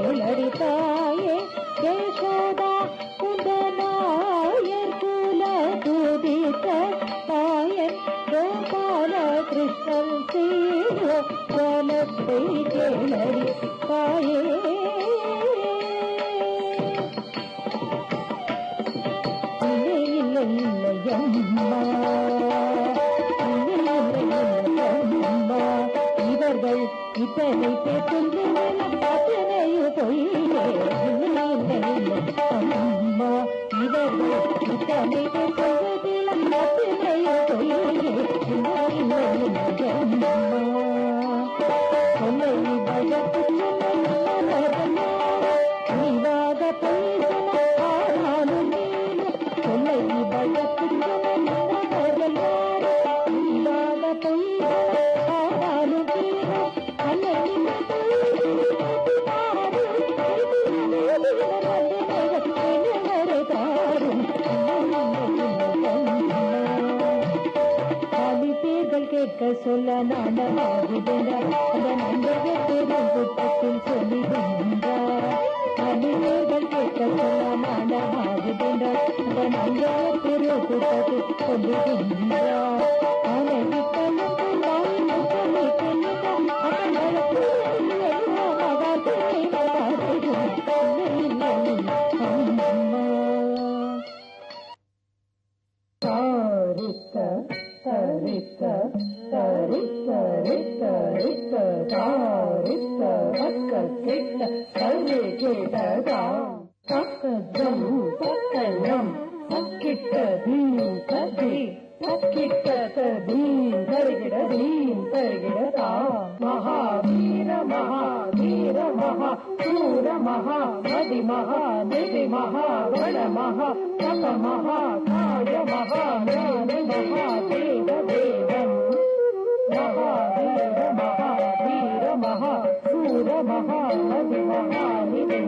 கேளடி தாயே யசோதா குந்தனாயர் குல துதித்த தாயன் கோபால கிருஷ்ணன் சீரோ கோலத்தை கேளடி தாயே இவர்கள் இத்தனை பேசுந்து அத்தனையோ பொய்யே அம்மா இவர்கள் இத்தனை பேசுவதில் அத்தனையோ பொய்யே சொல்லை வழக்கு நீவாக பொய்யாலும் சொல்லை வழக்கு கேட்க சொல்ல நாடமாகுகிறார் கூட்டத்தில் சொல்லுகின்றார் அடிமைகள் கேட்க சொல்ல நாடமாகுகிறார் கூட்டத்தில் சொல்லுகின்றார் महावीर महाधीर महाशूर महामति महानिधि महागण महातप महाकाय महाज्ञान महादेव देवम् महावीर महाधीर महाशूर महामति महानिधि